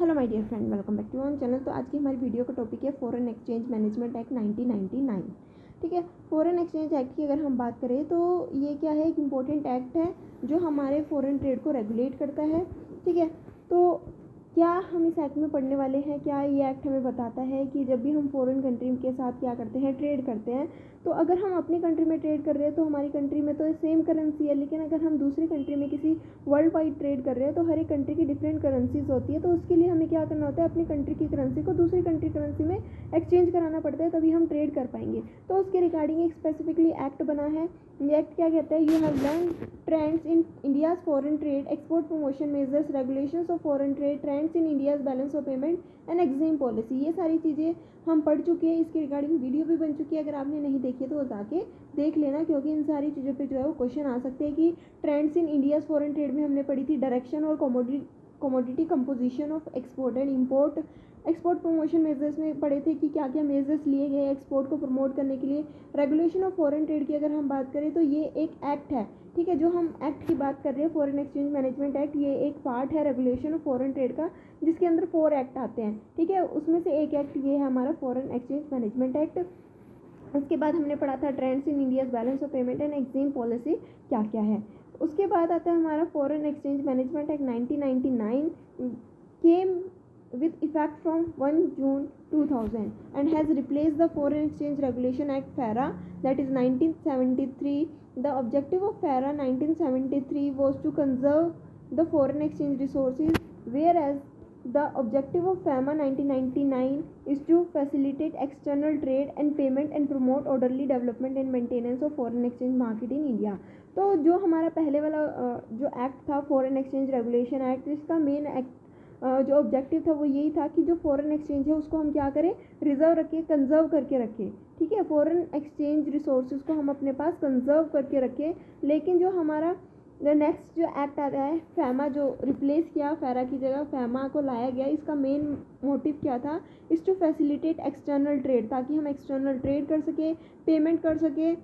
Hello my dear friend, welcome back to own channel. तो आज की हमारी वीडियो का टॉपिक है फॉरेन एक्सचेंज मैनेजमेंट एक्ट 1999। ठीक है, फॉरेन एक्सचेंज एक्ट की अगर हम बात करें तो ये क्या है, एक इम्पोर्टेंट एक्ट है जो हमारे फॉरेन ट्रेड को रेगुलेट करता है। ठीक है, तो क्या हम इस एक्ट में पढ़ने वाले हैं, क्या ये एक्ट हमें बताता है कि जब भी हम फॉरेन कंट्री के साथ क्या करते हैं, ट्रेड करते हैं, तो अगर हम अपनी कंट्री में ट्रेड कर रहे हैं तो हमारी कंट्री में तो सेम करेंसी है, लेकिन अगर हम दूसरी कंट्री में किसी वर्ल्ड वाइड ट्रेड कर रहे हैं तो हर एक कंट्री की डिफरेंट करेंसीज होती है। तो उसके लिए हमें क्या करना होता है, अपनी कंट्री की करेंसी को दूसरी कंट्री करेंसी में एक्सचेंज कराना पड़ता है, तभी हम ट्रेड कर पाएंगे। तो उसके रिगार्डिंग एक स्पेसिफिकली एक्ट बना है। ये एक्ट क्या कहता है, you have learn trends in India's foreign trade, export promotion measures, regulations of foreign trade, trends in India's balance of payment and EXIM policy. ये सारी चीज़ें हम पढ़ चुके हैं, इसके रिगार्डिंग वीडियो भी बन चुकी है। अगर आपने नहीं देखी है तो वो जाके देख लेना, क्योंकि इन सारी चीज़ों पे जो है वो क्वेश्चन आ सकते हैं कि trends in India's foreign trade में हमने पढ़ी थी डायरेक्शन और commodity composition of export and import. Export promotion measures में पढ़े थे कि क्या क्या मेजर्स लिए गए एक्सपोर्ट को प्रमोट करने के लिए। रेगुलेशन ऑफ फॉरेन ट्रेड की अगर हम बात करें तो ये एक एक्ट है। ठीक है, जो हम एक्ट की बात कर रहे हैं फॉरेन एक्सचेंज मैनेजमेंट एक्ट, ये एक पार्ट है रेगुलेशन ऑफ फॉरेन ट्रेड का, जिसके अंदर 4 एक्ट आते हैं। ठीक है, उसमें से एक एक्ट ये है हमारा फॉरेन एक्सचेंज मैनेजमेंट एक्ट। उसके बाद हमने पढ़ा था trends in India's balance of payment and exchange policy क्या क्या है। उसके बाद आता है हमारा foreign exchange Management act 1999 came with effect from 1 June 2000 and has replaced the Foreign Exchange Regulation Act FARA, that is 1973. The objective of FARA 1973 was to conserve the foreign exchange resources, whereas the objective of FAMA 1999 is to facilitate external trade and payment and promote orderly development and maintenance of foreign exchange market in India. तो जो हमारा पहले वाला जो act था foreign exchange regulation act, इसका main act जो objective था वो यही था कि जो फॉरेन एक्सचेंज है उसको हम क्या करें, रिजर्व रखें, कंजर्व करके रखें। ठीक है, फॉरेन एक्सचेंज रिसोर्सेज को हम अपने पास कंजर्व करके रखें। लेकिन जो हमारा नेक्स्ट जो एक्ट आता है फैमा, जो रिप्लेस किया फेरा की जगह फैमा को लाया गया, इसका मेन मोटिव क्या था, is to facilitate external trade, ताकि हम एक्सटर्नल ट्रेड कर सके, पेमेंट कर सके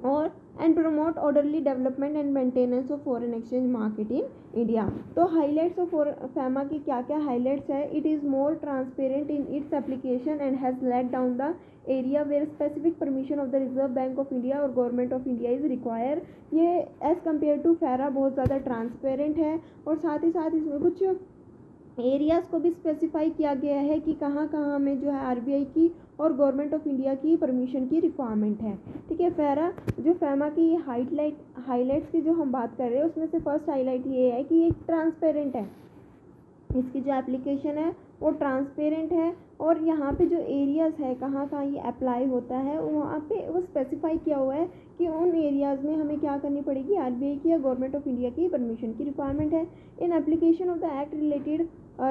और and promote orderly development and maintenance of foreign exchange market in India. तो हाईलाइट्स ऑफ फैमा की क्या क्या हाईलाइट्स है, it is more transparent in its application and has laid down the area where specific permission of the Reserve Bank of India or government of India is require. ये as compare to FERA बहुत ज़्यादा transparent है और साथ ही साथ इसमें कुछ areas को भी स्पेसिफाई किया गया है कि कहाँ कहाँ में जो है आरबीआई की और गवर्नमेंट ऑफ इंडिया की परमिशन की रिक्वायरमेंट है। ठीक है, फैमा की ये हाईलाइट्स की जो हम बात कर रहे हैं उसमें से फर्स्ट हाईलाइट ये है कि ये ट्रांसपेरेंट है, इसकी जो एप्लीकेशन है वो ट्रांसपेरेंट है और यहाँ पे जो एरियाज़ है कहाँ कहाँ ये अप्लाई होता है वहाँ पे वो स्पेसिफाई किया हुआ है कि उन एरियाज़ में हमें क्या करनी पड़ेगी, आरबीआई की या गवर्नमेंट ऑफ इंडिया की परमिशन की रिक्वायरमेंट है। In application of the act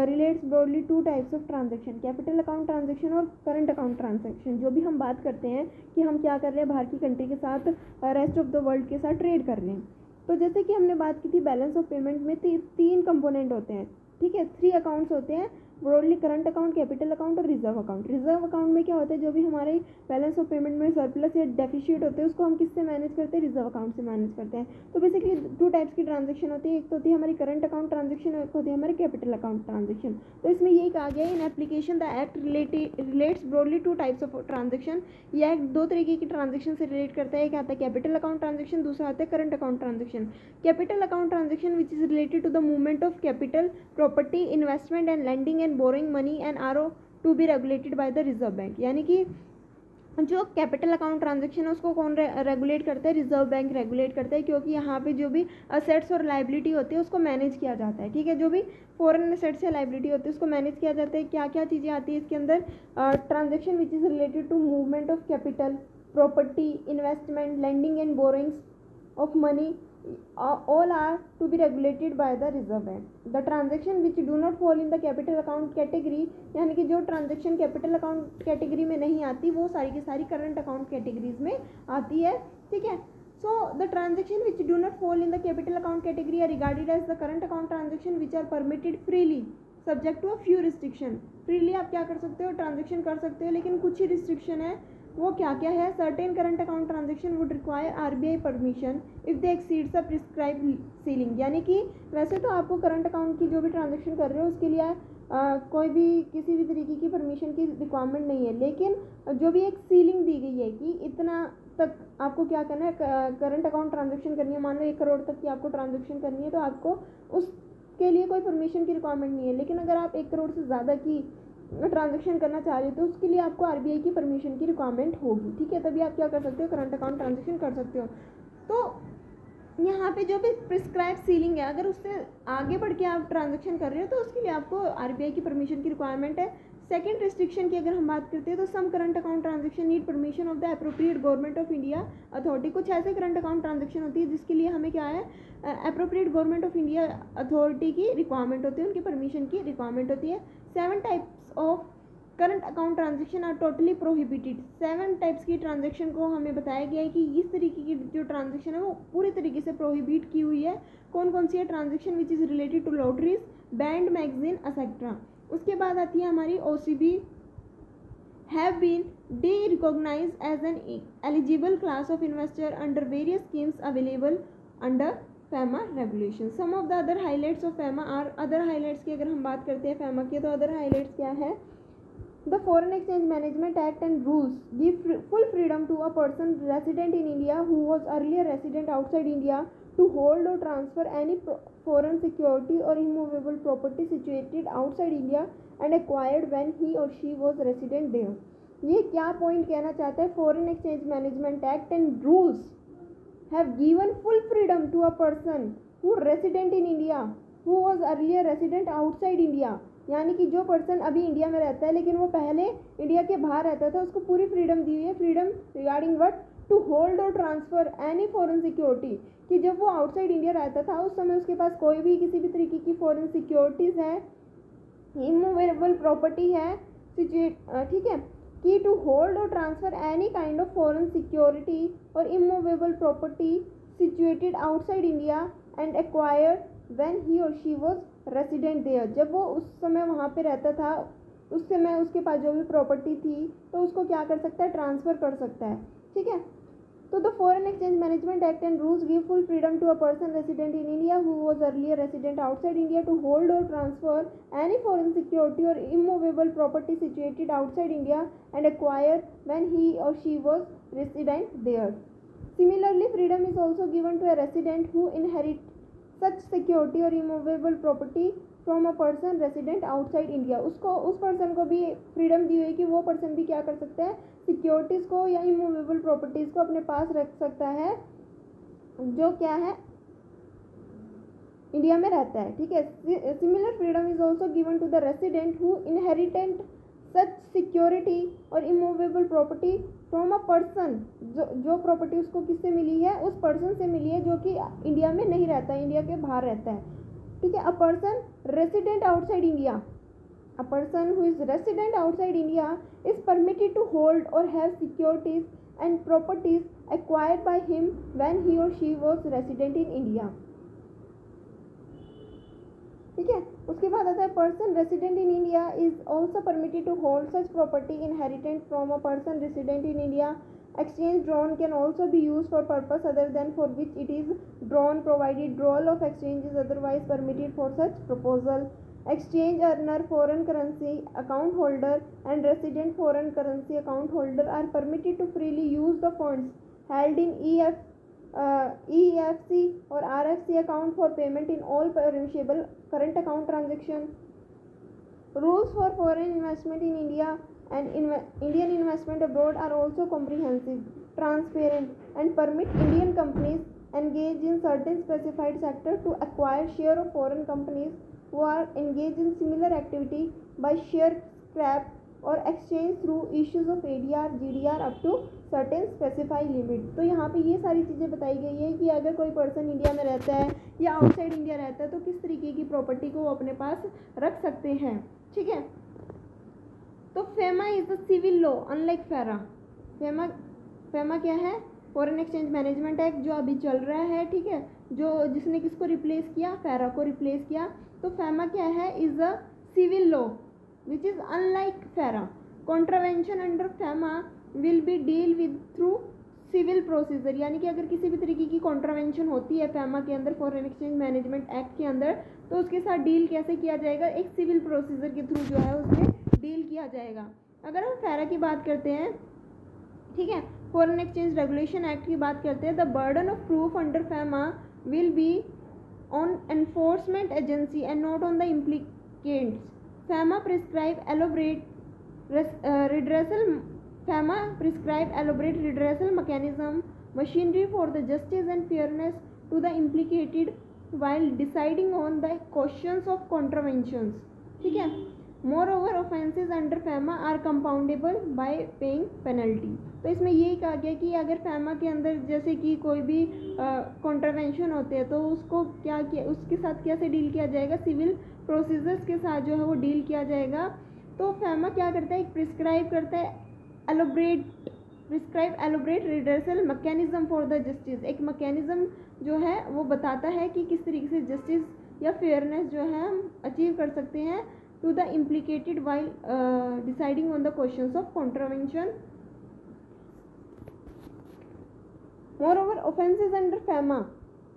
relates broadly 2 types of transaction, capital account transaction और करंट अकाउंट ट्रांजेक्शन। जो भी हम बात करते हैं कि हम क्या कर रहे हैं, बाहर की कंट्री के साथ रेस्ट ऑफ द वर्ल्ड के साथ ट्रेड कर रहे हैं। तो जैसे कि हमने बात की थी बैलेंस ऑफ पेमेंट में 3 कंपोनेंट होते हैं। ठीक है, 3 अकाउंट्स होते हैं broadly, current account, capital account और रिजर्व अकाउंट। रिजर्व अकाउंट में क्या होता है, जो भी हमारे बैलेंस ऑफ पेमेंट में सरप्लस या डेफिशिएट होते हैं उसको हम किससे मैनेज करते हैं, रिजर्व अकाउंट से मैनेज करते हैं। तो बेसिकली 2 टाइप्स की ट्रांजैक्शन होती है, एक तो होती है हमारी करंट अकाउंट ट्रांजैक्शन और एक होती है हमारी कैपिटल अकाउंट ट्रांजैक्शन। तो इसमें यही कहा गया है in application the act relates broadly 2 types of transaction. यह एक्ट 2 तरीके की ट्रांजैक्शन से रिलेट करता है, एक आता है कैपिटल अकाउंट ट्रांजैक्शन, दूसरा आता है current account transaction. Capital account transaction which is related to the movement of capital, property, investment and lending and borrowing money and are to be regulated by the Reserve Bank. यानी कि जो capital account transaction है उसको कौन regulate करता है, reserve bank regulate करता है, क्योंकि यहाँ पे जो भी असेट्स और लाइबिलिटी होती है उसको मैनेज किया जाता है। ठीक है, जो भी फॉरेन असेट्स या लाइबिलिटी होती है उसको मैनेज किया जाता है। क्या क्या चीज़ें आती है इसके अंदर, transaction which is related to movement of capital, property, investment, lending and borrowings of money, all are to be regulated by the reserve bank. The transaction which do not fall in the capital account category, यानी कि जो transaction capital account category में नहीं आती वो सारी की सारी करंट अकाउंट कैटेगरीज में आती है। ठीक है, so the transaction which do not fall in the capital account category are regarded as the current account transaction which are permitted freely subject to a few restriction। Freely आप क्या कर सकते हो, ट्रांजेक्शन कर सकते हो, लेकिन कुछ ही रिस्ट्रिक्शन है। वो क्या क्या है, certain current account transaction would require RBI permission if they exceeds the prescribe ceiling. यानी कि वैसे तो आपको करंट अकाउंट की जो भी ट्रांजेक्शन कर रहे हो उसके लिए कोई भी किसी भी तरीके की परमिशन की रिक्वायरमेंट नहीं है, लेकिन जो भी एक सीलिंग दी गई है कि इतना तक आपको क्या करना है, करंट अकाउंट ट्रांजैक्शन करनी है, मान लो 1 करोड़ तक की आपको ट्रांजैक्शन करनी है, तो आपको उसके लिए कोई परमिशन की रिक्वायरमेंट नहीं है। लेकिन अगर आप 1 करोड़ से ज़्यादा की ट्रांजैक्शन करना चाह रहे हो तो उसके लिए आपको आरबीआई की परमिशन की रिक्वायरमेंट होगी, ठीक है, तभी आप क्या कर सकते हो, करंट अकाउंट ट्रांजैक्शन कर सकते हो। तो यहाँ पे जो भी प्रिस्क्राइब सीलिंग है, अगर उससे आगे बढ़ के आप ट्रांजैक्शन कर रहे हो तो उसके लिए आपको आरबीआई की परमिशन की रिक्वायरमेंट है। सेकंड रिस्ट्रिक्शन की अगर हम बात करते हैं तो some current account transaction need permission of the appropriate government of India authority. कुछ ऐसे करंट अकाउंट ट्रांजैक्शन होती है जिसके लिए हमें क्या है, appropriate government of India authority की रिक्वायरमेंट होती है, उनकी परमिशन की रिक्वायरमेंट होती है। 7 types of current account transaction are totally prohibited. 7 types की ट्रांजैक्शन को हमें बताया गया है कि इस तरीके की जो ट्रांजैक्शन है वो पूरी तरीके से प्रोहिबिट की हुई है। कौन कौन सी है, transaction which is related to lotteries, band, magazine etcetera. उसके बाद आती है हमारी OCB have been de-recognized as an eligible class of investor under various schemes available under FEMA regulation. Some of the other highlights of FEMA are, other highlights की अगर हम बात करते हैं FEMA की तो other highlights क्या है, The Foreign Exchange Management Act and rules give full freedom to a person resident in India who was earlier resident outside India to hold or transfer any foreign security or immovable property situated outside India and acquired when he or she was resident there. ये क्या point कहना चाहता है, foreign exchange Management Act and rules have given full freedom to a person who resident in India who was earlier resident outside India। यानी कि जो person अभी India में रहता है लेकिन वो पहले इंडिया के बाहर रहता था, उसको पूरी फ्रीडम दी हुई है। Freedom regarding what, to hold और ट्रांसफर एनी फॉरेन सिक्योरिटी, कि जब वो आउटसाइड इंडिया रहता था उस समय उसके पास कोई भी किसी भी तरीके की फॉरेन सिक्योरिटीज़ है, इमूवेबल प्रॉपर्टी है, ठीक है, कि टू होल्ड और transfer any kind of foreign security or immovable property situated outside India and acquire when he or she was resident there. जब वो उस समय वहाँ पे रहता था, उस समय उसके पास जो भी प्रॉपर्टी थी तो उसको क्या कर सकता है, ट्रांसफ़र कर सकता है, ठीक है। तो the foreign exchange Management Act and rules give full freedom to a person resident in India who was earlier resident outside India to hold और transfer any foreign security or immovable property situated outside India and acquire when he or she was resident there. Similarly, freedom is also given to a resident who inherit such security or immovable property from a person resident outside India। उसको उस person को भी freedom दी हुई कि वो person भी क्या कर सकता है, सिक्योरिटीज़ को या इमूवेबल प्रॉपर्टीज़ को अपने पास रख सकता है जो क्या है, इंडिया में रहता है, ठीक है। Similar freedom is also given to the resident who inherited such security or immovable property from a person, जो प्रॉपर्टी उसको किससे मिली है, उस पर्सन से मिली है जो कि इंडिया में नहीं रहता है, इंडिया के बाहर रहता है, ठीक है। A person resident outside India, a person who is resident outside India is permitted to hold or have securities and properties acquired by him when he or she was resident in India, ठीक है। उसके बाद आता है person resident in India is also permitted to hold such property inherited from a person resident in India. Exchange drawn can also be used for purpose other than for which it is drawn, provided drawal of exchange is otherwise permitted for such proposal. Exchange earner, foreign currency account holder and resident foreign currency account holder are permitted to freely use the funds held in EFC or RFC account for payment in all permissible current account transaction. Rules for foreign investment in India and Indian investment abroad are also comprehensive, transparent, and permit Indian companies engaged in certain specified sector to acquire share of foreign companies who are engaged in similar activity by share scrap और exchange through issues of ADR GDR up to certain specify limit. तो यहाँ पे ये सारी चीज़ें बताई गई है कि अगर कोई पर्सन इंडिया में रहता है या आउटसाइड इंडिया रहता है तो किस तरीके की प्रॉपर्टी को वो अपने पास रख सकते हैं, ठीक है। तो FEMA is a civil law unlike FERA. FEMA क्या है, फॉरेन एक्सचेंज मैनेजमेंट एक्ट जो अभी चल रहा है, ठीक है, जो जिसने किसको रिप्लेस किया, फेरा को रिप्लेस किया। तो फेमा क्या है, is a civil law which is unlike FERA. Contravention under FEMA will be dealt with through civil procedure, यानी कि अगर किसी भी तरीके की कॉन्ट्रावेंशन होती है फैमा के अंदर, फॉरेन एक्सचेंज मैनेजमेंट एक्ट के अंदर, तो उसके साथ डील कैसे किया जाएगा, एक सिविल प्रोसीजर के थ्रू जो है उसमें डील किया जाएगा। अगर हम फैरा की बात करते हैं, ठीक है, फॉरेन एक्सचेंज रेगुलेशन एक्ट की बात करते हैं, the burden of proof under FEMA will be on enforcement agency and not on the implicants. FEMA prescribe elaborate redressal FEMA prescribe elaborate redressal mechanism, machinery for the justice and fairness to the implicated while deciding on the questions of contraventions, ठीक है। Moreover, offences under FEMA are compoundable by paying penalty। तो इसमें यही कहा गया कि अगर फैमा के अंदर जैसे कि कोई भी कॉन्ट्रावेंशन होते हैं तो उसको क्या किया, उसके साथ कैसे डील किया जाएगा, सिविल प्रोसीजर्स के साथ जो है वो डील किया जाएगा। तो फैमा क्या करता है, एक प्रिस्क्राइब करता है elaborate redressal mechanism for the justice, एक मैकेनिज्म जो है वो बताता है कि किस तरीके से जस्टिस या फेयरनेस जो है हम अचीव कर सकते हैं to the implicated while deciding on the questions of contravention. Moreover offences under FEMA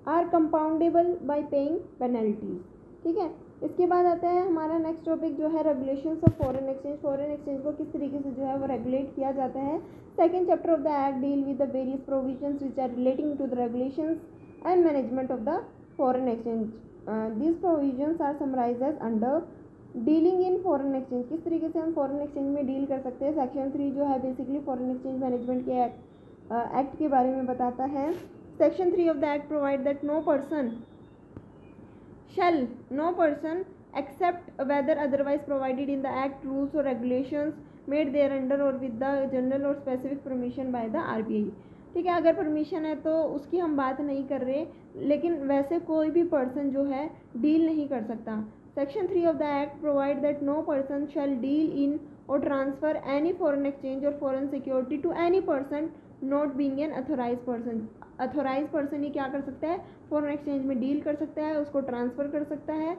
are compoundable by paying penalties, ठीक है। इसके बाद आता है हमारा नेक्स्ट टॉपिक जो है regulations of foreign exchange. Foreign exchange को किस तरीके से जो है वो रेगुलेट किया जाता है। Second chapter of the act deal with the various provisions which are relating to the regulations and management of the foreign exchange. These provisions are summarized as under dealing in foreign exchange, किस तरीके से हम foreign exchange में deal कर सकते हैं। Section 3 जो है बेसिकली फॉरेन एक्सचेंज मैनेजमेंट के एक्ट के बारे में बताता है। Section 3 of the act provide that no person except whether otherwise provided in the act, rules or regulations made thereunder or with the general or specific permission by the RBI, ठीक है। अगर permission है तो उसकी हम बात नहीं कर रहे, लेकिन वैसे कोई भी पर्सन जो है डील नहीं कर सकता। Section 3 of the act provide that no person shall deal in or transfer any foreign exchange or foreign security to any person not being an authorise person. Authorise person ही क्या कर सकता है, फॉरेन एक्सचेंज में deal कर सकता है, उसको ट्रांसफ़र कर सकता है।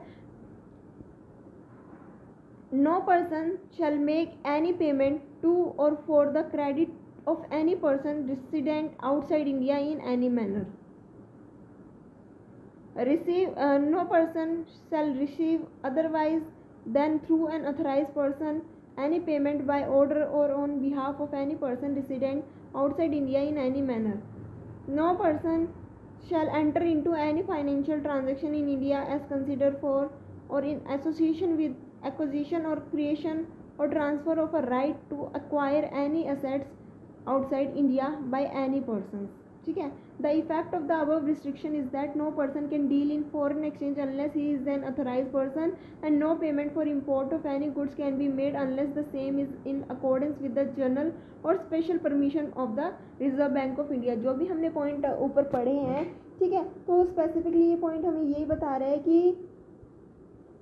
No person shall make any payment to or for the credit of any person resident outside India in any manner. No person shall receive otherwise than through an authorized person any payment by order or on behalf of any person resident outside India in any manner. No person shall enter into any financial transaction in India as considered for or in association with acquisition or creation or transfer of a right to acquire any assets outside India by any person, ठीक है। The effect of the above restriction is that no person can deal in foreign exchange unless he is an authorized person, and no payment for import of any goods can be made unless the same is in accordance with the general or special permission of the Reserve Bank of India। जो भी हमने point ऊपर पढ़े हैं, ठीक है, तो specifically ये पॉइंट हमें यही बता रहा है कि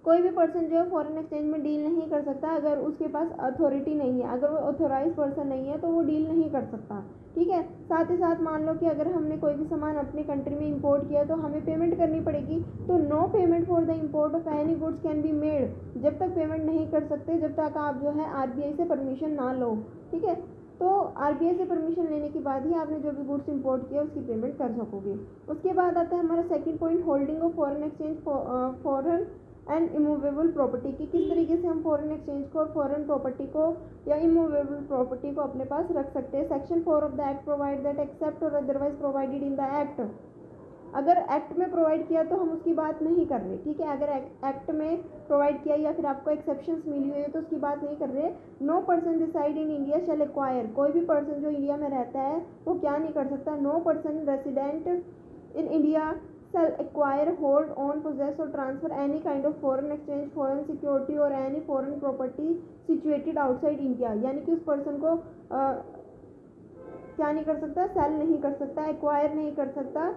कोई भी पर्सन जो है फॉरेन एक्सचेंज में डील नहीं कर सकता अगर उसके पास अथॉरिटी नहीं है, अगर वो ऑथोराइज पर्सन नहीं है तो वो डील नहीं कर सकता, ठीक है। साथ ही साथ मान लो कि अगर हमने कोई भी सामान अपने कंट्री में इंपोर्ट किया तो हमें पेमेंट करनी पड़ेगी, तो no payment for the import of any goods can be made. जब तक पेमेंट नहीं कर सकते जब तक आप जो है RBI से परमिशन ना लो, ठीक है। तो RBI से परमिशन लेने के बाद ही आपने जो भी गुड्स इंपोर्ट किया उसकी पेमेंट कर सकोगे। उसके बाद आता है हमारा second point, holding of foreign exchange foreign and immovable property, की किस तरीके से हम फॉरेन एक्सचेंज को और फॉरेन प्रॉपर्टी को या इमूवेबल प्रॉपर्टी को अपने पास रख सकते हैं। Section 4 of the act provide that except or otherwise provided in the act, अगर एक्ट में प्रोवाइड किया तो हम उसकी बात नहीं कर रहे, ठीक है। अगर एक्ट में प्रोवाइड किया या फिर आपको एक्सेप्शंस मिली हुई है तो उसकी बात नहीं कर रहे। No person reside in India shall acquire, कोई भी पर्सन जो इंडिया में रहता है वो क्या नहीं कर सकता, no person resident in India shall acquire, hold, own, possess or transfer any kind of foreign exchange, foreign security or any foreign property situated outside India। यानी कि उस पर्सन को क्या नहीं कर सकता, सेल नहीं कर सकता, एक्वायर नहीं कर सकता।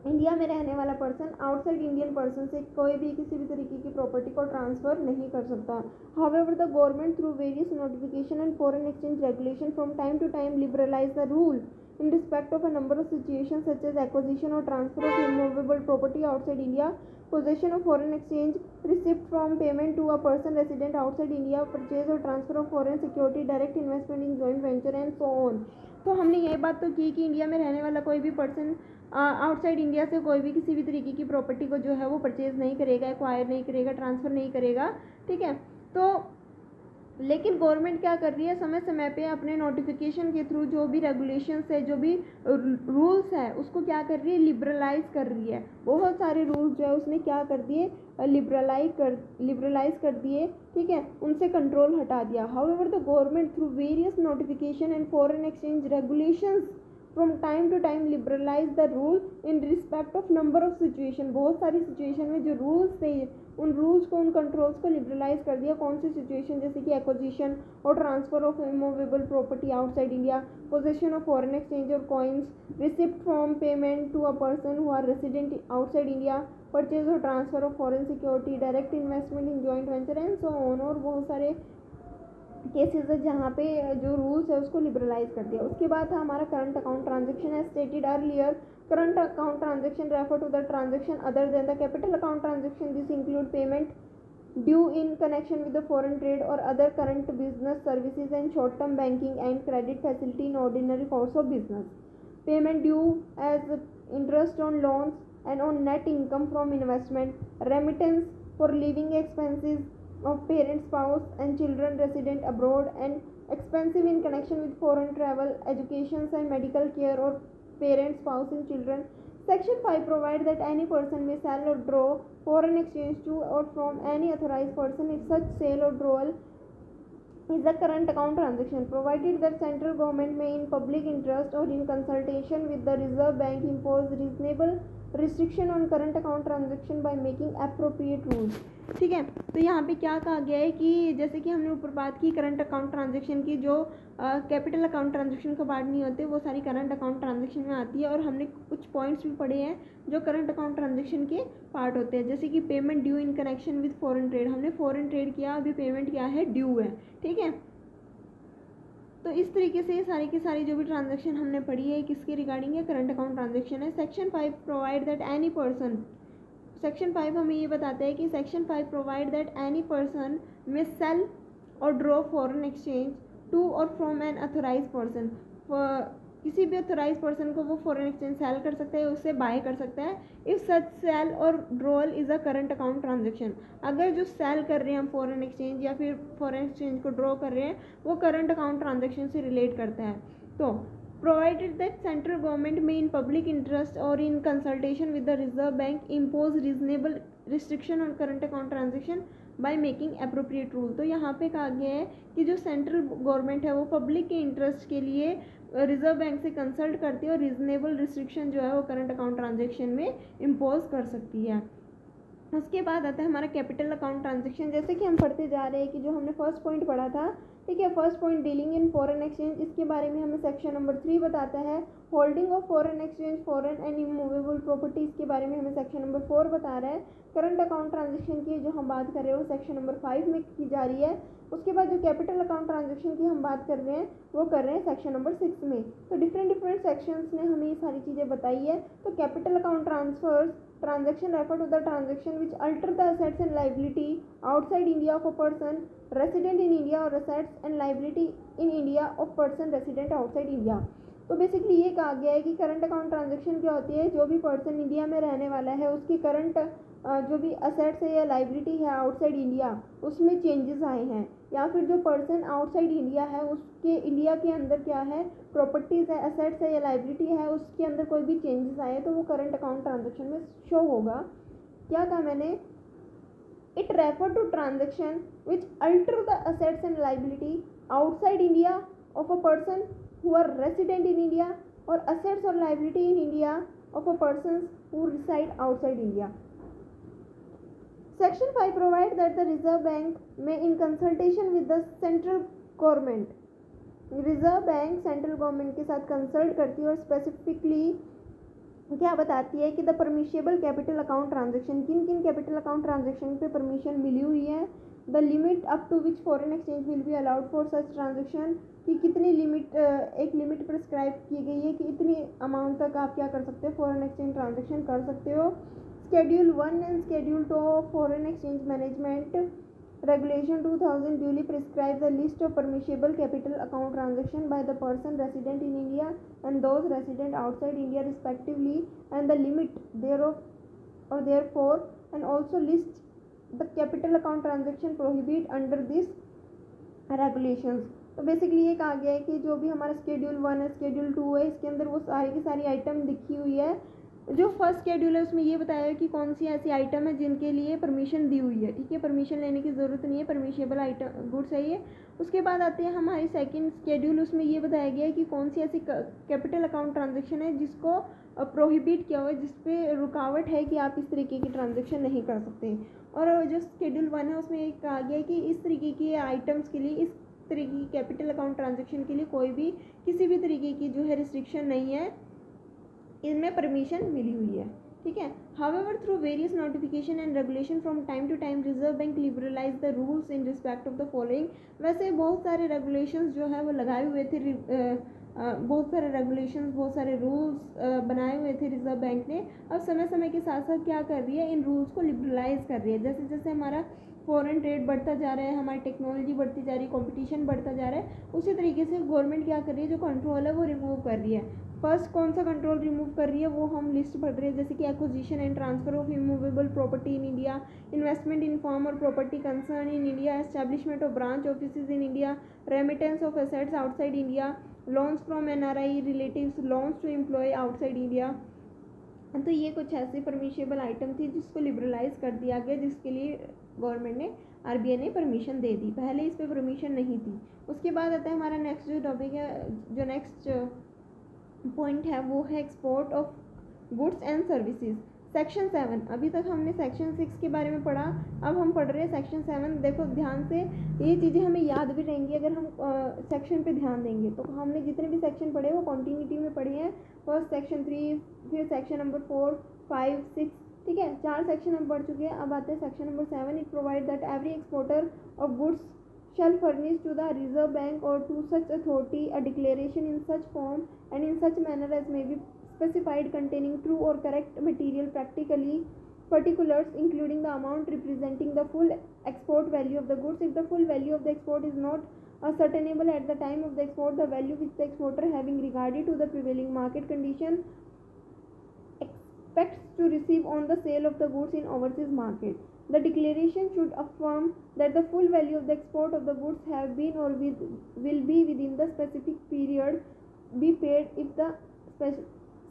इंडिया में रहने वाला पर्सन आउटसाइड इंडियन पर्सन से कोई भी किसी भी तरीके की प्रॉपर्टी को ट्रांसफ़र नहीं कर सकता। However the government through various notification and foreign exchange regulation from time to time liberalize the rule in respect of a number of situations such as acquisition or transfer of immovable property outside India, possession of foreign exchange, receipt from payment to a person resident outside India, purchase or transfer of foreign security, direct investment in joint venture and so on। तो हमने ये बात तो की कि India में रहने वाला कोई भी पर्सन आउटसाइड इंडिया से कोई भी किसी भी तरीके की प्रॉपर्टी को जो है वो परचेज़ नहीं करेगा, एक्वायर नहीं करेगा, ट्रांसफ़र नहीं करेगा, ठीक है। तो लेकिन गवर्नमेंट क्या कर रही है, समय समय पे अपने नोटिफिकेशन के थ्रू जो भी रेगुलेशंस है, जो भी रूल्स है, उसको क्या कर रही है, लिबरलाइज कर रही है। बहुत सारे रूल्स जो है उसने क्या कर दिए, लिबरलाइज कर दिए, ठीक है, उनसे कंट्रोल हटा दिया। However the government through various notification and foreign exchange regulations from time to time liberalize the rule in respect of number of situation. बहुत सारी सिचुएशन में जो रूल्स थे, उन रूल्स को, उन कंट्रोल्स को लिबरलाइज कर दिया। कौन सी सिचुएशन, जैसे कि acquisition or transfer of immovable property outside India, possession of foreign exchange or coins, receipt from payment to a person who are resident outside India, purchase or transfer of foreign security, direct investment in joint venture and so on. और बहुत सारे cases है जहाँ पे जो rules है उसको liberalise कर दिया। उसके बाद था हमारा current account transaction. As stated earlier, current account transaction refer to the transaction other than the capital account transaction. This include payment due in connection with the foreign trade or other current business services and short term banking and credit facility in ordinary course of business. Payment due as interest on loans and on net income from investment, remittance for living expenses of parents, spouse and children resident abroad, and expensive in connection with foreign travel, education and medical care or parents, spouse and children. Section 5 provides that any person may sell or draw foreign exchange to or from any authorized person if such sale or drawal is a current account transaction, provided that central government may in public interest or in consultation with the Reserve Bank impose reasonable restriction on current account transaction by making appropriate rules. ठीक है, तो यहाँ पे क्या कहा गया है कि जैसे कि हमने ऊपर बात की करंट अकाउंट ट्रांजेक्शन की, जो कैपिटल अकाउंट ट्रांजेक्शन का पार्ट नहीं होते वो सारी करंट अकाउंट ट्रांजेक्शन में आती है। और हमने कुछ पॉइंट्स भी पढ़े हैं जो करंट अकाउंट ट्रांजेक्शन के पार्ट होते हैं, जैसे कि payment due in connection with foreign trade. हमने फॉरेन ट्रेड किया, अभी पेमेंट क्या है, ड्यू है, ठीक है। तो इस तरीके से सारी की सारी जो भी ट्रांजैक्शन हमने पढ़ी है किसके रिगार्डिंग है, करंट अकाउंट ट्रांजैक्शन है। Section 5 provide that any person, section 5 हमें ये बताता है कि section 5 provide that any person में सेल और ड्रॉ फॉरेन एक्सचेंज टू और फ्रॉम एन अथोराइज पर्सन। किसी भी अथोराइज पर्सन को वो फॉरेन एक्सचेंज सेल कर सकता है, उससे बाय कर सकता है। If such sale or drawal is a current account transaction, अगर जो सेल कर रहे हैं हम फॉरेन एक्सचेंज या फिर फॉरेन एक्सचेंज को ड्रॉ कर रहे हैं वो करंट अकाउंट ट्रांजेक्शन से रिलेट करता है। तो प्रोवाइडेड दैट सेंट्रल गवर्नमेंट में इन पब्लिक इंटरेस्ट और in consultation with the Reserve bank impose reasonable restriction on current account transaction by making appropriate rule. तो यहाँ पे कहा गया है कि जो सेंट्रल गवर्नमेंट है वो पब्लिक के इंटरेस्ट के लिए रिजर्व बैंक से कंसल्ट करती है और रीजनेबल रिस्ट्रिक्शन जो है वो करंट अकाउंट ट्रांजेक्शन में इम्पोज कर सकती है। उसके बाद आता है हमारा कैपिटल अकाउंट ट्रांजेक्शन। जैसे कि हम पढ़ते जा रहे हैं कि जो हमने फर्स्ट पॉइंट पढ़ा था, ठीक है, first point dealing in foreign exchange, इसके बारे में हमें सेक्शन नंबर 3 बताता है। Holding of foreign exchange, foreign and immovable property, इसके बारे में हमें सेक्शन नंबर 4 बता रहा है। करंट अकाउंट ट्रांजेक्शन की जो हम बात कर रहे हैं वो सेक्शन नंबर 5 में की जा रही है। उसके बाद जो कैपिटल अकाउंट ट्रांजेक्शन की हम बात कर रहे हैं वो कर रहे हैं सेक्शन नंबर 6 में। तो डिफरेंट सेक्शंस ने हमें ये सारी चीज़ें बताई है। तो capital account transfers transaction refer to the transaction which alter the assets and liability outside India of a person resident in India or assets and liability in India of person resident outside India। तो basically ये कहा गया है कि current account transaction क्या होती है, जो भी पर्सन इंडिया में रहने वाला है उसकी करंट जो भी असेट्स है या लाइबिलिटी है आउटसाइड इंडिया उसमें चेंजेस आए हैं, या फिर जो पर्सन आउटसाइड इंडिया है उसके इंडिया के अंदर क्या है प्रॉपर्टीज़ है, असेट्स है या लाइबिलिटी है, उसके अंदर कोई भी चेंजेस आए तो वो करंट अकाउंट ट्रांजेक्शन में शो होगा। क्या कहा मैंने, it refer to transaction which alter the assets and liability outside India of a person who are resident in India or assets or liability in India of a persons who reside outside India. Section 5 provides that the Reserve Bank may in consultation with the central government, Reserve Bank central government के साथ consult करती है और specifically क्या बताती है कि the permissible capital account transaction, किन किन कैपिटल अकाउंट ट्रांजेक्शन पे परमिशन मिली हुई है, the limit up to which foreign exchange will be allowed for such transaction, कि कितनी लिमिट, एक लिमिट प्रिस्क्राइब की गई है कि इतनी अमाउंट तक आप क्या कर सकते हो फॉरेन एक्सचेंज ट्रांजेक्शन कर सकते हो। Schedule 1 and schedule 2 of foreign exchange management Regulation 2000 duly prescribes a list of permissible capital account transactions by the person resident in India and those resident outside India respectively, and the limit thereof or therefore, and also lists the capital account transaction prohibited under this regulations. तो basically ये कहा गया है कि जो भी हमारा schedule 1 है, शेड्यूल 2 है, इसके अंदर वो सारी की सारी आइटम लिखी हुई है। जो फर्स्ट शेड्यूल है उसमें ये बताया है कि कौन सी ऐसी आइटम है जिनके लिए परमिशन दी हुई है, ठीक है, परमिशन लेने की ज़रूरत नहीं है, परमिशेबल आइटम गुड्स है ये। उसके बाद आते हैं हमारी सेकंड शेड्यूल, उसमें ये बताया गया है कि कौन सी ऐसी कैपिटल अकाउंट ट्रांजेक्शन है जिसको प्रोहिबिट किया हुआ है, जिसपे रुकावट है कि आप इस तरीके की ट्रांजेक्शन नहीं कर सकते। और जो शेड्यूल 1 है उसमें एक कहा गया है कि इस तरीके की आइटम्स के लिए, इस तरीके की कैपिटल अकाउंट ट्रांजेक्शन के लिए कोई भी किसी भी तरीके की जो है रिस्ट्रिक्शन नहीं है, इनमें परमिशन मिली हुई है, ठीक है। However through various notification and regulation from time to time Reserve Bank liberalize the rules in respect of the following. वैसे बहुत सारे रेगुलेशंस जो है वो लगाए हुए थे, बहुत सारे रेगुलेशंस, बहुत सारे रूल्स बनाए हुए थे रिजर्व बैंक ने। अब समय समय के साथ साथ क्या कर रही है, इन रूल्स को लिबरलाइज कर रही है। जैसे जैसे हमारा फॉरेन ट्रेड बढ़ता जा रहा है, हमारी टेक्नोलॉजी बढ़ती जा रही है, कंपटीशन बढ़ता जा रहा है, उसी तरीके से गवर्नमेंट क्या कर रही है, जो कंट्रोल है वो रिमूव कर रही है। फर्स्ट कौन सा कंट्रोल रिमूव कर रही है वो हम लिस्ट पढ़ रहे हैं, जैसे कि acquisition and transfer of immovable property in India, investment in form or property concern in India, establishment of branch offices in India, remittance of assets outside India, loans from NRI relatives, loans to employ outside India. तो ये कुछ ऐसी permissible item थी जिसको liberalise कर दिया गया, जिसके लिए गवर्नमेंट ने, आरबीआई ने परमिशन दे दी। पहले इस पर परमिशन नहीं थी। उसके बाद आता है हमारा नेक्स्ट जो टॉपिक है, जो नेक्स्ट पॉइंट है वो है export of goods and services. Section 7, अभी तक हमने सेक्शन 6 के बारे में पढ़ा, अब हम पढ़ रहे हैं सेक्शन 7। देखो ध्यान से, ये चीज़ें हमें याद भी रहेंगी अगर हम सेक्शन पे ध्यान देंगे। तो हमने जितने भी सेक्शन पढ़े वो कॉन्टिन्यूटी में पढ़े हैं। फर्स्ट सेक्शन 3, फिर सेक्शन नंबर 4, 5, 6, ठीक है, 4 सेक्शन हम पढ़ चुके हैं। अब आते हैं section number 7। It provide that every exporter of goods shall furnish to the Reserve Bank or to such authority a declaration in such form and in such manner as may be specified containing true or correct material particulars including the amount representing the full export value of the goods. If the full value of the export is not ascertainable at the time of the export, the value which the exporter, having regarded to the prevailing market condition, expects to receive on the sale of the goods in overseas market. The declaration should affirm that the full value of the export of the goods have been or will be within the specific period be paid if the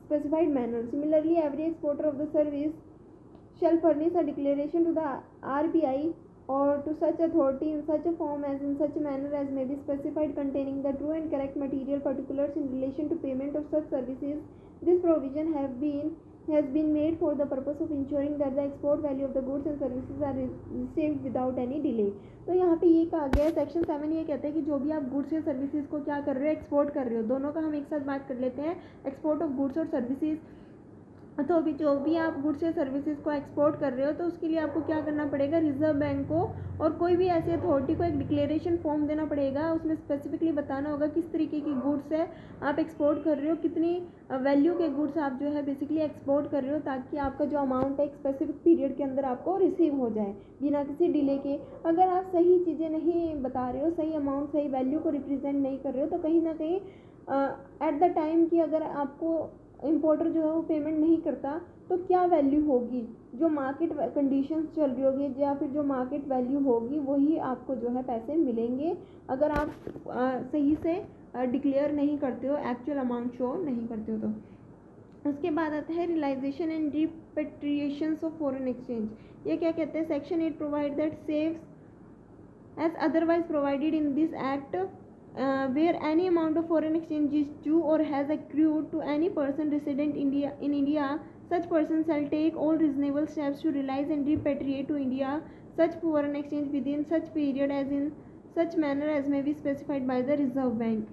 specified manner. Similarly, every exporter of the service shall furnish a declaration to the RBI or to such authority in such a form as in such a manner as may be specified containing the true and correct material particulars in relation to payment of such services. This provision has been made for the purpose of ensuring that the export value of the goods and services are received without any delay. तो यहाँ पे ये कहा गया है, section 7 ये कहते हैं कि जो भी आप गुड्स या सर्विसेज को क्या कर रहे हो, एक्सपोर्ट कर रहे हो, दोनों का हम एक साथ बात कर लेते हैं, एक्सपोर्ट ऑफ गुड्स और सर्विसेज। तो अभी जो भी आप गुड्स या सर्विसेज को एक्सपोर्ट कर रहे हो तो उसके लिए आपको क्या करना पड़ेगा, रिजर्व बैंक को और कोई भी ऐसी अथॉरिटी को एक डिक्लेरेशन फॉर्म देना पड़ेगा। उसमें स्पेसिफिकली बताना होगा किस तरीके की गुड्स है आप एक्सपोर्ट कर रहे हो, कितनी वैल्यू के गुड्स आप जो है बेसिकली एक्सपोर्ट कर रहे हो, ताकि आपका जो अमाउंट है एक स्पेसिफिक पीरियड के अंदर आपको रिसीव हो जाए बिना किसी डिले के। अगर आप सही चीज़ें नहीं बता रहे हो, सही अमाउंट, सही वैल्यू को रिप्रेजेंट नहीं कर रहे हो, तो कहीं ना कहीं एट द टाइम की अगर आपको इम्पोर्टर जो है वो पेमेंट नहीं करता तो क्या वैल्यू होगी, जो मार्केट कंडीशंस चल रही होगी या फिर जो मार्केट वैल्यू होगी वही आपको जो है पैसे मिलेंगे, अगर आप सही से डिक्लेयर नहीं करते हो, एक्चुअल अमाउंट शो नहीं करते हो। तो उसके बाद आता है realisation and repatriations of foreign exchange. ये क्या कहते हैं, section 8 provide that saves as otherwise provided in this act where any amount of foreign exchange is due or has accrued to any person resident in India, such person shall take all reasonable steps to realize and repatriate to India such foreign exchange within such period as in such manner as may be specified by the Reserve Bank.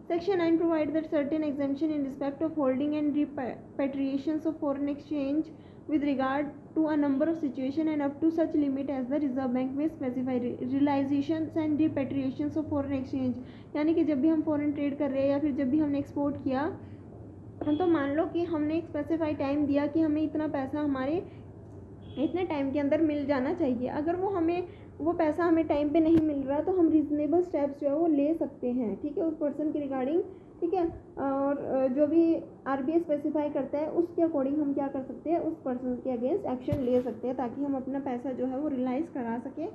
Section 9 provides that certain exemption in respect of holding and repatriations of foreign exchange with regard to a number of situations and up to such limit as the Reserve Bank may specify. Realizations and repatriations of foreign exchange, यानी कि जब भी हम foreign trade कर रहे हैं या फिर जब भी हमने एक्सपोर्ट किया, तो मान लो कि हमने एक स्पेसिफाइड टाइम दिया कि हमें इतना पैसा हमारे इतने टाइम के अंदर मिल जाना चाहिए। अगर वो हमें वो पैसा हमें टाइम पे नहीं मिल रहा, तो हम रीज़नेबल स्टेप्स जो है वो ले सकते हैं, ठीक है, उस पर्सन के रिगार्डिंग, ठीक है। और जो भी आरबीआई स्पेसिफाई करता है उसके अकॉर्डिंग हम क्या कर सकते हैं, उस पर्सन के अगेंस्ट एक्शन ले सकते हैं, ताकि हम अपना पैसा जो है वो रियलाइज़ करा सकें,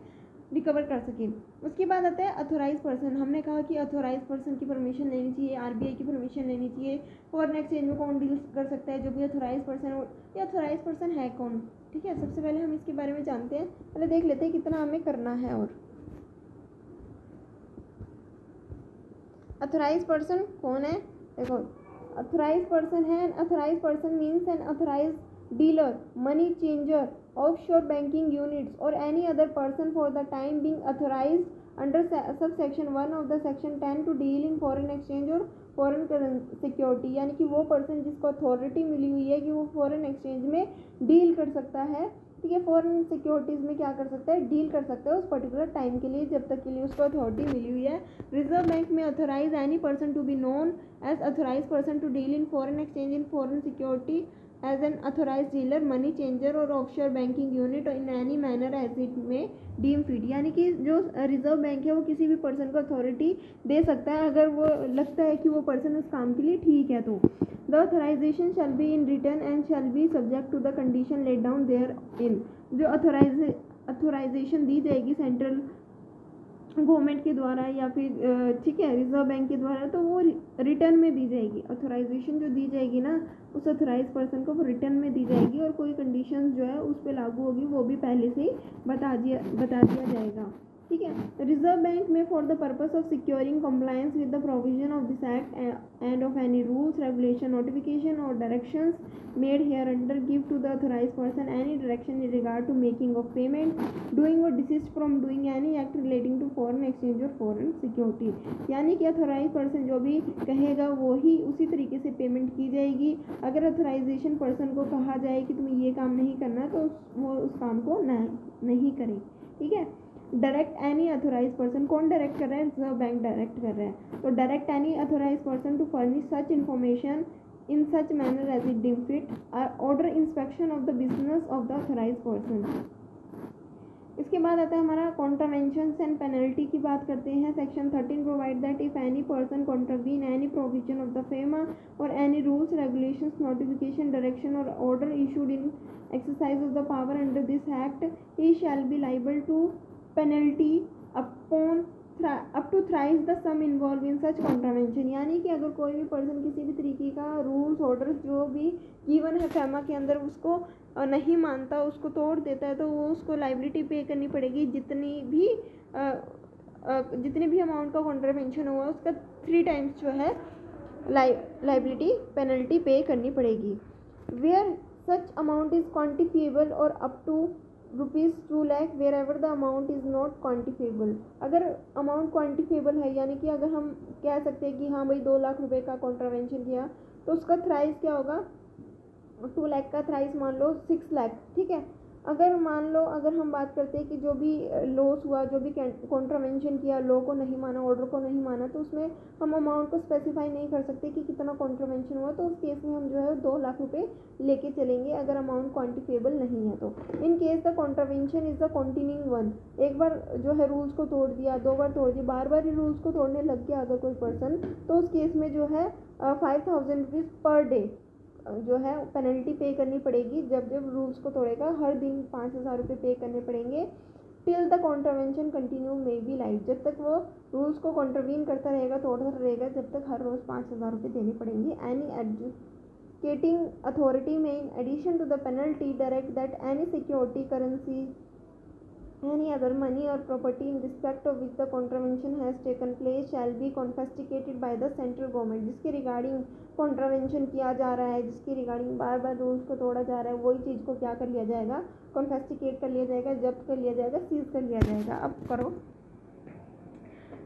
रिकवर कर सकें। उसके बाद आता है अथोराइज पर्सन। हमने कहा कि अथोराइज पर्सन की परमिशन लेनी चाहिए, आरबीआई की परमिशन लेनी चाहिए। फॉरेन एक्सचेंज में कौन डील कर सकता है, जो भी अथोराइज पर्सन हो। ये अथोराइज पर्सन है कौन, ठीक है, सबसे पहले हम इसके बारे में जानते हैं। पहले देख लेते हैं कितना हमें करना है। और अथोराइज पर्सन कौन है, देखो अथोराइज पर्सन है, authorize person means an authorise dealer, money changer, offshore banking units or any other person for the time being authorized under subsection 1 of the section 10 to deal in foreign exchange और foreign security. यानी कि वो person जिसको authority मिली हुई है कि वो फॉरेन एक्सचेंज में डील कर सकता है, ठीक है, फॉरेन सिक्योरिटीज़ में क्या कर सकता है, डील कर सकता है उस पर्टिकुलर टाइम के लिए, जब तक के लिए उसको अथॉरिटी मिली हुई है। Reserve bank may authorise any person to be known as authorise person to deal in foreign exchange in foreign security as an authorise dealer, money changer or offshore banking unit in any manner as it may deem fit. यानी कि जो reserve bank है वो किसी भी person को authority दे सकता है अगर वो लगता है कि वो पर्सन उस काम के लिए ठीक है। तो the authorization shall be in return and shall be subject to the condition laid down therein. जो अथोराइजेशन दी जाएगी सेंट्रल गवर्नमेंट के द्वारा या फिर ठीक है रिजर्व बैंक के द्वारा, तो वो रिटर्न में दी जाएगी। अथोराइजेशन जो दी जाएगी ना उस अथोराइज पर्सन को वो रिटर्न में दी जाएगी, और कोई कंडीशंस जो है उस पर लागू होगी वो भी पहले से ही बता दिया जाएगा, ठीक है। Reserve bank may for the purpose of securing compliance with the provision of this act and of any rules regulation notification or directions made hereunder give to the authorise person any direction in regard to making of payment, doing or desist from doing any act relating to foreign exchange or foreign security. यानी कि authorize person जो भी कहेगा वो ही उसी तरीके से payment की जाएगी। अगर अथोराइजेशन पर्सन को कहा जाए कि तुम्हें ये काम नहीं करना तो वो उस काम को नहीं करे, ठीक है। डायरेक्ट एनी अथोराइज पर्सन, कौन डायरेक्ट कर रहा है, रिजर्व बैंक डायरेक्ट कर रहा है। तो direct any authorize person to furnish such information in such manner as it deem fit, order inspection of the business of the authorized person। इसके बाद आता है हमारा कॉन्ट्रावेंशंस एंड पेनल्टी की बात करते हैं। Section 13 provide that if any person contravene any provision of the FEMA or any rules regulations notification direction or order issued in exercise of the power under this act, he shall be liable to penalty upon up to thrice the sum involve in such contravention. यानी कि अगर कोई भी person किसी भी तरीके का rules orders जो भी गिवन है फेमा के अंदर उसको नहीं मानता, उसको तोड़ देता है, तो वो उसको लाइबिलिटी पे करनी पड़ेगी। जितनी भी अमाउंट का कॉन्ट्रावेंशन हुआ उसका 3 टाइम्स जो है लाइबिलिटी पेनल्टी पे करनी पड़ेगी। Where such amount is quantifiable or up to ₹2 lakh wherever the amount is not quantifiable. अगर अमाउंट क्वान्टिफेबल है यानी कि अगर हम कह सकते हैं कि हाँ भाई 2 लाख रुपए का कॉन्ट्रावेंशन किया तो उसका थ्राइस क्या होगा, 2 लाख का थ्राइस मान लो 6 लाख, ठीक है। अगर मान लो अगर हम बात करते हैं कि जो भी लॉस हुआ, जो भी कॉन्ट्रावेंशन किया, लॉ को नहीं माना, ऑर्डर को नहीं माना, तो उसमें हम अमाउंट को स्पेसिफाई नहीं कर सकते कि कितना कॉन्ट्रावेंशन हुआ, तो उस केस में हम जो है 2 लाख रुपए लेके चलेंगे अगर अमाउंट क्वान्टिफेबल नहीं है तो। In case the contravention is the continuing one, एक बार जो है रूल्स को तोड़ दिया, 2 बार तोड़ दिया, बार बार ही रूल्स को तोड़ने लग गया अगर कोई पर्सन, तो उस केस में जो है 5000 रुपीज़ पर डे जो है पेनल्टी पे करनी पड़ेगी। जब रूल्स को तोड़ेगा हर दिन 5000 रुपये पे करने पड़ेंगे। Till the contravention continue may be life, जब तक वो रूल्स को कॉन्ट्रावीन करता रहेगा, तोड़ता रहेगा, जब तक हर रोज़ 5000 रुपये देने पड़ेंगे। एनी एडजुकेटिंग अथॉरिटी में in addition to the penalty direct that any security currency any other money or property in respect of which the contravention has taken place shall be confiscated by the central government। जिसके regarding contravention किया जा रहा है, जिसके regarding बार बार rules को तोड़ा जा रहा है, वही चीज़ को क्या कर लिया जाएगा, कॉन्फिस्केट कर लिया जाएगा, जब्त कर लिया जाएगा, सीज कर लिया जाएगा। अब करो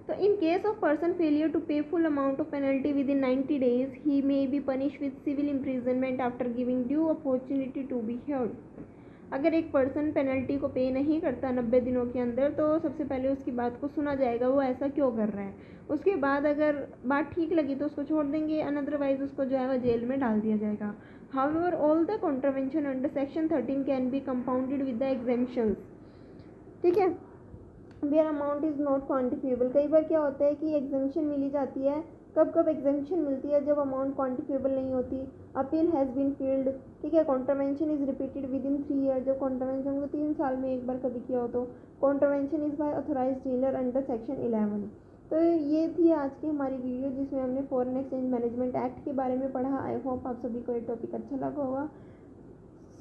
तो in case of person failure to pay full amount of penalty within 90 days he may be punish with civil imprisonment after giving due opportunity to be heard. अगर एक पर्सन पेनल्टी को पे नहीं करता 90 दिनों के अंदर, तो सबसे पहले उसकी बात को सुना जाएगा, वो ऐसा क्यों कर रहा है। उसके बाद अगर बात ठीक लगी तो उसको छोड़ देंगे, अनअदरवाइज उसको जो है वह जेल में डाल दिया जाएगा। However all the contravention under section 13 can be compounded with the exemptions, ठीक है। Where amount is not quantifiable. कई बार क्या होता है कि एग्जामिशन मिली जाती है, कब कब एग्जामिशन मिलती है, जब अमाउंट क्वान्टिफिएबल नहीं होती। अपील हैज़ बीन फील्ड, ठीक है। Contravention is repeated with in 3 year, जब कॉन्ट्रावेंशन को 3 साल में एक बार कभी किया हो तो। Contravention is by authorize dealer under section 11। तो ये थी आज की हमारी वीडियो जिसमें हमने फॉरेन एक्सचेंज मैनेजमेंट एक्ट के बारे में पढ़ा। आई होप आप सभी को ये टॉपिक अच्छा लगा होगा।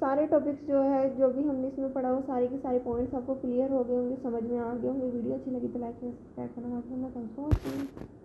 सारे टॉपिक्स जो है, जो भी हमने इसमें पढ़ा वो सारे के सारे पॉइंट्स आपको क्लियर हो गए होंगे, समझ में आ गए होंगे। वीडियो अच्छी लगी तो लाइक सब्सक्राइब करना मत भूलना। Thanks for watching.